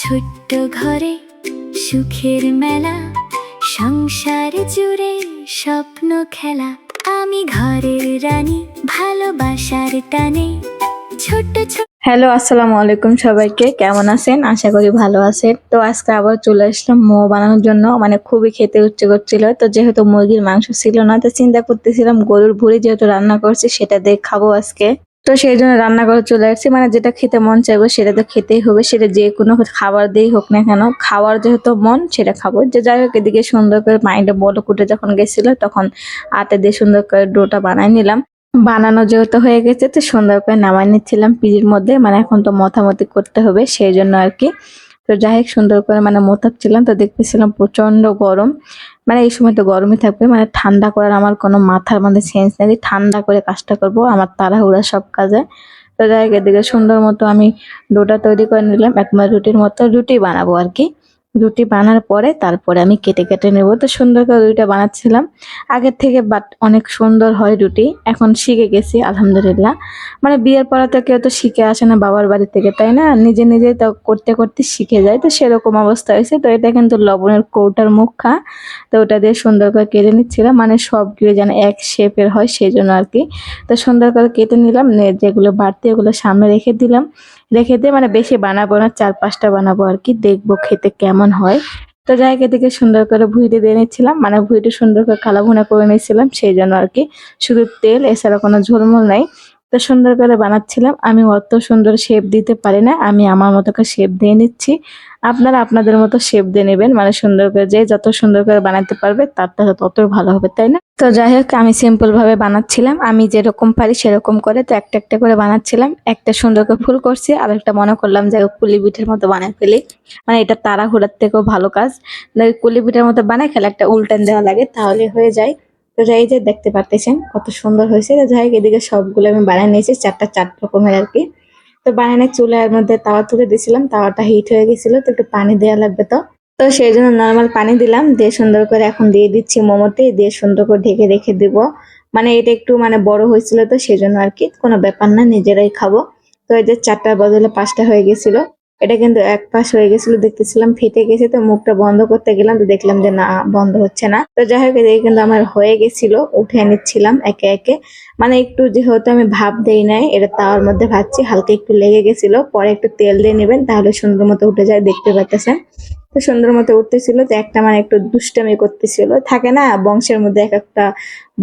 ছোট্ট ঘরে সুখের মেলা, সংসার জুড়ে স্বপ্ন খেলা। আমি ঘরের রানী, ভালোবাসার টানে ছোট্ট ছোট্ট। হ্যালো, আসসালামু আলাইকুম সবাইকে। কেমন আছেন? আশা করি ভালো আছেন। তো আজকে আবার চলে আসলাম মোমো বানানোর জন্য। মানে খুবই খেতে ইচ্ছে করছিল। তো যেহেতু মুরগির মাংস ছিল না, তো চিন্তা করতেছিলাম গরুর ভুঁড়ি যেহেতু রান্না করছি সেটা দিয়ে খাবো আজকে। তো সেই জন্য রান্না করে চলে আসছি। মানে যেটা খেতে মন চাইবো সেটা তো খেতেই হবে, সেটা যে কোনো খাবার দিয়েই হোক না কেন, খাওয়ার যেহেতু মন সেটা খাবো। যে যাই হোক, এদিকে সুন্দর করে মাইন্ডে বড় কুটে যখন গেছিল তখন আটা দিয়ে সুন্দর করে ডোটা বানাই নিলাম। বানানো যেহেতু হয়ে গেছে তো সুন্দর করে নামাই নিচ্ছিলাম পিড়ির মধ্যে। মানে এখন তো মথামতি করতে হবে সেই জন্য আর কি। তো যাই হোক, সুন্দর করে মানে মোথাচ্ছিলাম। তো দেখতেছিলাম প্রচন্ড গরম। মানে এই সময় তো গরমই থাকবে, মানে ঠান্ডা করার আমার কোনো মাথার মধ্যে সেন্স নেই। ঠান্ডা করে কাজটা করব, আমার তাড়াহুড়া সব কাজে। তো যাই হোক, এদিকে সুন্দর মতো আমি ডোটা তৈরি করে নিলাম। একবার রুটির মতো রুটি বানাবো আর কি। রুটি বানার পরে তারপরে আমি কেটে কেটে নেবো। তো সুন্দর করে রুটিটা বানাচ্ছিলাম আগের থেকে, বাট অনেক সুন্দর হয় রুটি। এখন শিখে গেছি আলহামদুলিল্লাহ। মানে বিয়ের পরে তো কেউ তো শিখে আসে না বাবার বাড়ি থেকে, তাই না? নিজে নিজে তো করতে করতে শিখে যায়। তো সেরকম অবস্থা হয়েছে। তো এটা কিন্তু লবণের কৌটার মুখা। তো ওটা দিয়ে সুন্দর করে কেটে নিচ্ছিলাম, মানে সবগুলো যেন এক শেপের হয় সেই জন্য আর কি। তো সুন্দর করে কেটে নিলাম, যেগুলো বাড়তি ওগুলো সামনে রেখে দিলাম। রেখে দিয়ে মানে বেশি বানাবো না, 4-5টা বানাবো আর কি, দেখবো খেতে কেমন হয়। তো যাই হোক, এদিকে সুন্দর করে ভুঁইটা দিয়ে নিচ্ছিলাম, মানে ভুঁইটা সুন্দর করে কালা ভুনা করে নিচ্ছিলাম সেই জন্য আর কি। শুধু তেল, এছাড়া কোনো ঝোলমোল নাই। তো সুন্দর করে বানাচ্ছিলাম। আমি অত সুন্দর শেপ দিতে পারি না, আমি আমার মতো করে শেপ দিয়ে নিচ্ছি। আপনারা আপনাদের মতো শেপ দিয়ে নেবেন, মানে সুন্দর করে, যে যত সুন্দর করে বানাতে পারবে তার তত ভালো হবে, তাই না? তো যাই হোক, আমি সিম্পল ভাবে বানাচ্ছিলাম, আমি যেরকম পারি সেরকম করে। তো একটা একটা করে বানাচ্ছিলাম। একটা সুন্দর করে ফুল করছি, আর একটা মনে করলাম যে পুলি পিঠের মতো বানাই ফেলি। মানে এটা তাড়াহুড়ার থেকেও ভালো কাজ। কুলি পিঠার মতো বানাই খেলে একটা উল্টান দেওয়া লাগে, তাহলে হয়ে যায়। তো যাই, যে দেখতে পারতেছেন কত সুন্দর হয়েছে। তো যাই হোক, এদিকে সবগুলো আমি বানিয়ে নিয়েছি, চার রকমের আর কি। তো বানানোর চুলার মধ্যে তাওয়া তুলে দিয়েছিলাম, তাওয়াটা হিট হয়ে গেছিল, তো একটু পানি দেওয়া লাগবে। তো তো সেই জন্য নর্মাল পানি দিলাম, দিয়ে সুন্দর করে এখন দিয়ে দিচ্ছি মোমোতে, দিয়ে সুন্দর করে ঢেকে রেখে দিব। মানে এটা একটু মানে বড় হয়েছিল তো সেই জন্য আর কি, কোনো ব্যাপার না, নিজেরাই খাবো। তো এই যে 4টার বদলে 5টা হয়ে গেছিল। এটা কিন্তু এক পাশ হয়ে গেছিল, দেখতেছিলাম ফেটে গেছে। তো মুখটা বন্ধ করতে গেলাম, তো দেখলাম যে না, বন্ধ হচ্ছে না। তো যাই হোক, এদিকে কিন্তু আমার হয়ে গেছিল, উঠে নিচ্ছিলাম একে একে। মানে একটু যেহেতু আমি ভাপ দেই নাই, এটা তাওয়ার মধ্যে ভাজছি, হালকা একটু লেগে গেছিল, পরে একটু তেল দিয়ে নেবেন তাহলে সুন্দর মতো উঠে যায়, দেখতে পাচ্ছেন। তো সুন্দর মতো উঠতেছিল। তো একটা মানে একটু দুষ্টামি করতেছিল, থাকে না বংশের মধ্যে এক একটা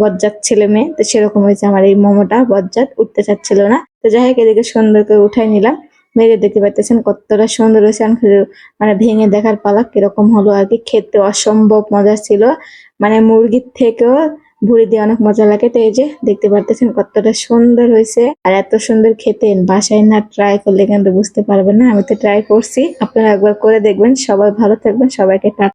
বজ্জাত ছেলে মেয়ে, তো সেরকম হয়েছে আমার এই মোমোটা, বজ্জাত উঠতে চাচ্ছিল না। তো যাই হোক, এদিকে সুন্দর করে উঠাই নিলাম। মেরে দেখতে পাচ্ছেন কতটা সুন্দর হয়েছে। এখন শুধু মানে ভেঙে দেখার পালা কিরকম হলো আর কি। খেতে অসম্ভব মজা ছিল, মানে মুরগির থেকেও ভুঁড়ি দিয়ে অনেক মজা লাগে। তো এই যে দেখতে পারতেছেন কতটা সুন্দর হয়েছে। আর এত সুন্দর খেতে বাসায় না ট্রাই করলে কিন্তু বুঝতে পারবেন না। আমি তো ট্রাই করছি, আপনারা একবার করে দেখবেন। সবাই ভালো থাকবেন, সবাইকে টাটা।